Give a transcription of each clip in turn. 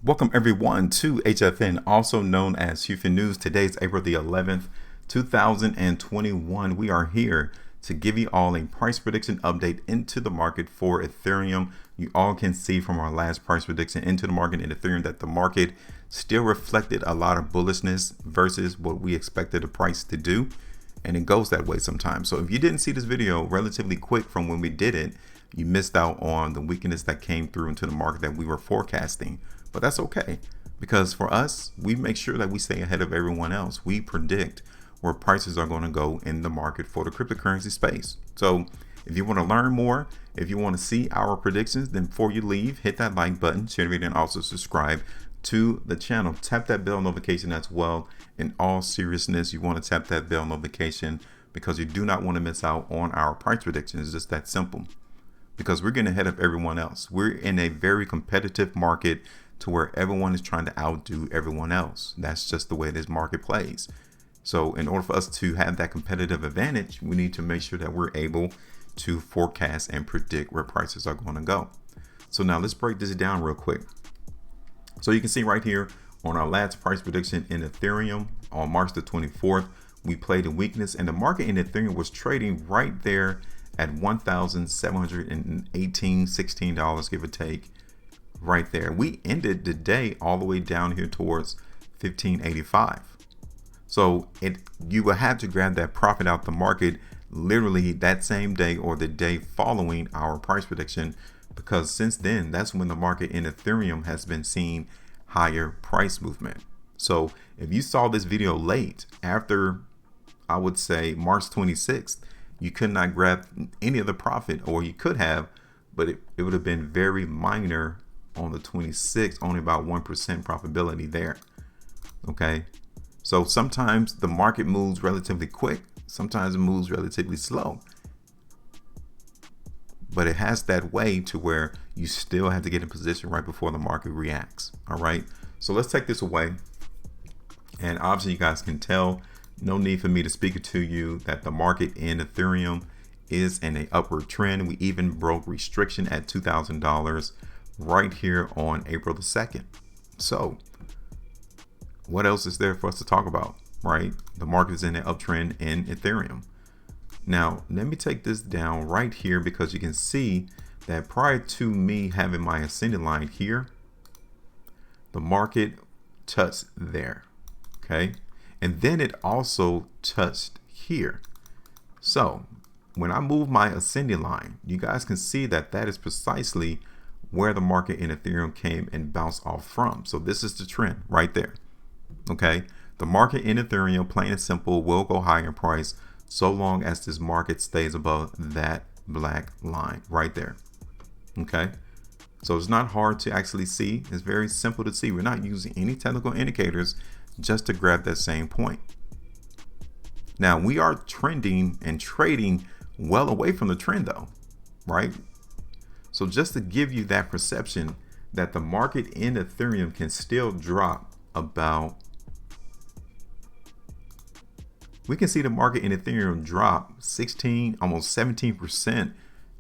Welcome everyone to HueFin, also known as HueFin News. Today is April the 11th, 2021. We are here to give you all a price prediction update into the market for Ethereum. You all can see from our last price prediction into the market in Ethereum that the market still reflected a lot of bullishness versus what we expected the price to do. And it goes that way sometimes. So if you didn't see this video relatively quick from when we did it, you missed out on the weakness that came through into the market that we were forecasting. But that's okay, because for us, we make sure that we stay ahead of everyone else. We predict where prices are going to go in the market for the cryptocurrency space. So if you want to learn more, if you want to see our predictions, then before you leave, hit that like button, share the video, and also subscribe to the channel. Tap that bell notification as well. In all seriousness, you want to tap that bell notification because you do not want to miss out on our price predictions. It's just that simple, because we're getting ahead of everyone else. We're in a very competitive market to where everyone is trying to outdo everyone else. That's just the way this market plays. So in order for us to have that competitive advantage, we need to make sure that we're able to forecast and predict where prices are going to go. So now let's break this down real quick. So you can see right here on our last price prediction in Ethereum on March the 24th, we played a weakness, and the market in Ethereum was trading right there at $1,716, give or take. Right there, we ended the day all the way down here towards 1585. So you will have to grab that profit out the market literally that same day or the day following our price prediction, because since then, that's when the market in Ethereum has been seeing higher price movement. So if you saw this video late after, I would say, March 26th, you could not grab any of the profit, or you could have, but it would have been very minor. On the 26th, only about 1% profitability there. Okay, so sometimes the market moves relatively quick, sometimes it moves relatively slow, but it has that way to where you still have to get in position right before the market reacts. All right, so let's take this away, and obviously you guys can tell, no need for me to speak it to you, that the market in Ethereum is in an upward trend. We even broke restriction at $2,000 right here on April the 2nd. So what else is there for us to talk about, right? The market is in an uptrend in Ethereum. Now, let me take this down right here, because you can see that prior to me having my ascending line here, the market touched there, okay? And then it also touched here. So when I move my ascending line, you guys can see that that is precisely where the market in Ethereum came and bounced off from. So this is the trend right there. Okay, the market in Ethereum, plain and simple, will go higher in price so long as this market stays above that black line right there. Okay, so it's not hard to actually see. It's very simple to see. We're not using any technical indicators just to grab that same point. Now we are trending and trading well away from the trend though, right? So just to give you that perception that the market in Ethereum can still drop about, we can see the market in Ethereum drop 16, almost 17%,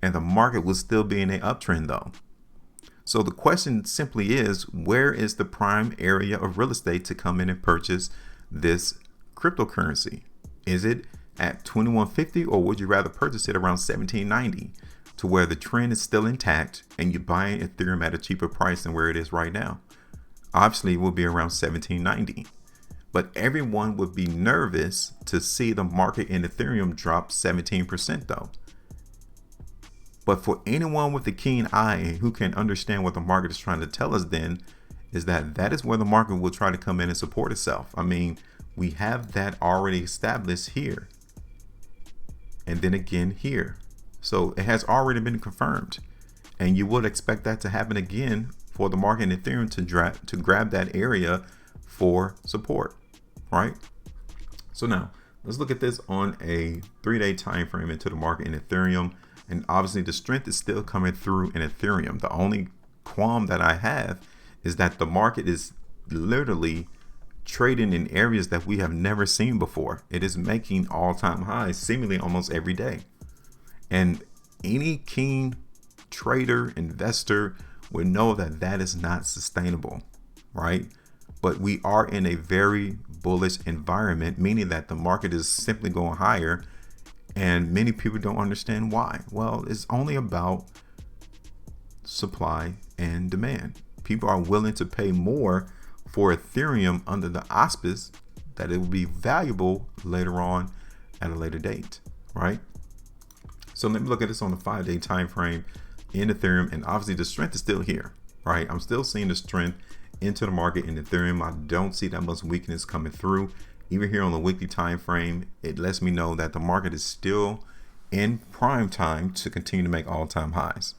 and the market will still be in an uptrend though. So the question simply is, where is the prime area of real estate to come in and purchase this cryptocurrency? Is it at 2150, or would you rather purchase it around 1790? To where the trend is still intact and you're buying Ethereum at a cheaper price than where it is right now. Obviously, it will be around 1790, but everyone would be nervous to see the market in Ethereum drop 17% though. But for anyone with a keen eye who can understand what the market is trying to tell us, then is that that is where the market will try to come in and support itself. I mean, we have that already established here, and then again here. So it has already been confirmed, and you would expect that to happen again for the market in Ethereum to grab that area for support, right? So now let's look at this on a 3-day time frame into the market in Ethereum, and obviously the strength is still coming through in Ethereum. The only qualm that I have is that the market is literally trading in areas that we have never seen before. It is making all-time highs seemingly almost every day. And any keen trader, investor would know that that is not sustainable. right? But we are in a very bullish environment, meaning that the market is simply going higher, and many people don't understand why. Well, it's only about supply and demand. People are willing to pay more for Ethereum under the auspice that it will be valuable later on at a later date, right? So let me look at this on the 5-day time frame in Ethereum, and obviously the strength is still here, right? I'm still seeing the strength into the market in Ethereum. I don't see that much weakness coming through. Even here on the weekly time frame, it lets me know that the market is still in prime time to continue to make all-time highs.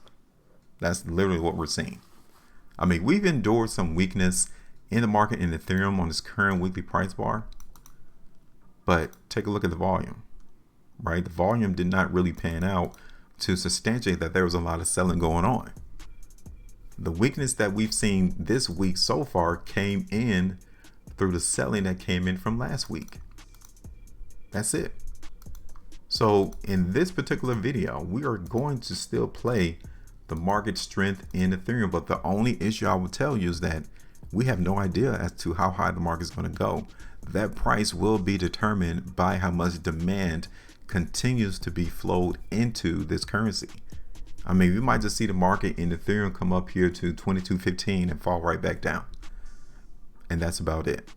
That's literally what we're seeing. I mean, we've endured some weakness in the market in Ethereum on this current weekly price bar, but take a look at the volume, right? The volume did not really pan out to substantiate that there was a lot of selling going on. The weakness that we've seen this week so far came in through the selling that came in from last week. That's it. So in this particular video, we are going to still play the market strength in Ethereum, but the only issue I will tell you is that we have no idea as to how high the market is going to go. That price will be determined by how much demand continues to be flowed into this currency. I mean, we might just see the market in Ethereum come up here to 22.15 and fall right back down. And that's about it,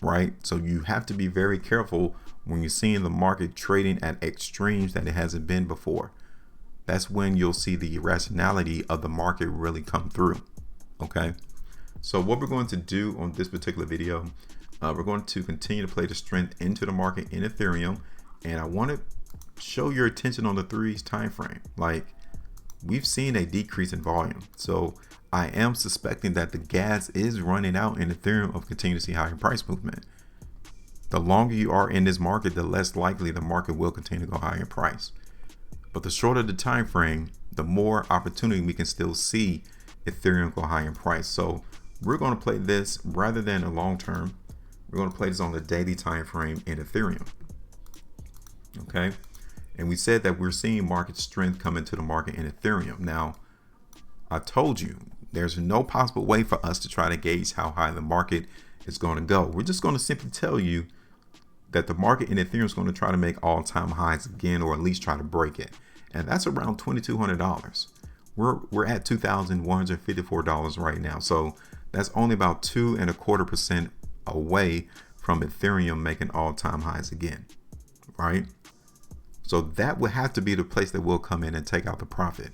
right? So you have to be very careful when you're seeing the market trading at extremes that it hasn't been before. That's when you'll see the irrationality of the market really come through, okay? So what we're going to do on this particular video, we're going to continue to play the strength into the market in Ethereum. And I want to show your attention on the 3 time frame. Like, we've seen a decrease in volume. So I am suspecting that the gas is running out in Ethereum of continuing to see higher price movement. The longer you are in this market, the less likely the market will continue to go higher in price. But the shorter the time frame, the more opportunity we can still see Ethereum go higher in price. So we're going to play this rather than a long term. We're going to play this on the daily time frame in Ethereum. Okay. And we said that we're seeing market strength come into the market in Ethereum. Now, I told you there's no possible way for us to try to gauge how high the market is going to go. We're just going to simply tell you that the market in Ethereum is going to try to make all-time highs again, or at least try to break it. And that's around $2,200. We're at $2,154 right now. So that's only about 2.25% away from Ethereum making all-time highs again, right? So that would have to be the place that will come in and take out the profit.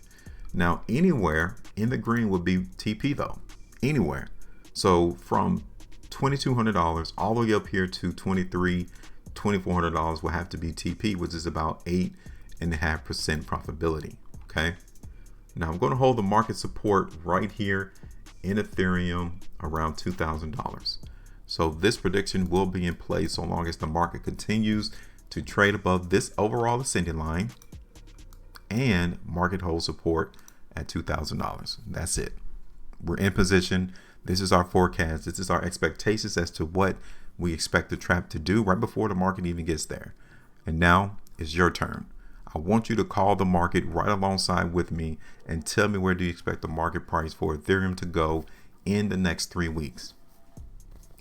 Now, anywhere in the green would be TP though, anywhere. So from $2,200 all the way up here to $2,400 will have to be TP, which is about 8.5% profitability. Okay. Now I'm going to hold the market support right here in Ethereum around $2,000. So this prediction will be in place so long as the market continues to trade above this overall ascending line and market hold support at $2,000. That's it. We're in position. This is our forecast. This is our expectations as to what we expect the trap to do right before the market even gets there. And now it's your turn. I want you to call the market right alongside with me and tell me where do you expect the market price for Ethereum to go in the next 3 weeks.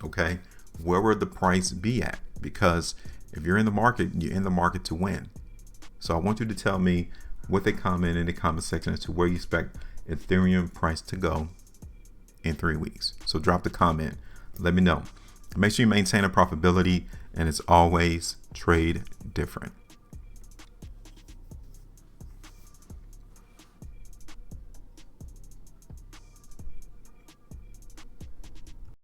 Okay, where would the price be at? Because if you're in the market, you're in the market to win. So I want you to tell me with a comment in the comment section as to where you expect Ethereum price to go in 3 weeks. So drop the comment, let me know. Make sure you maintain a profitability, and as always, trade different.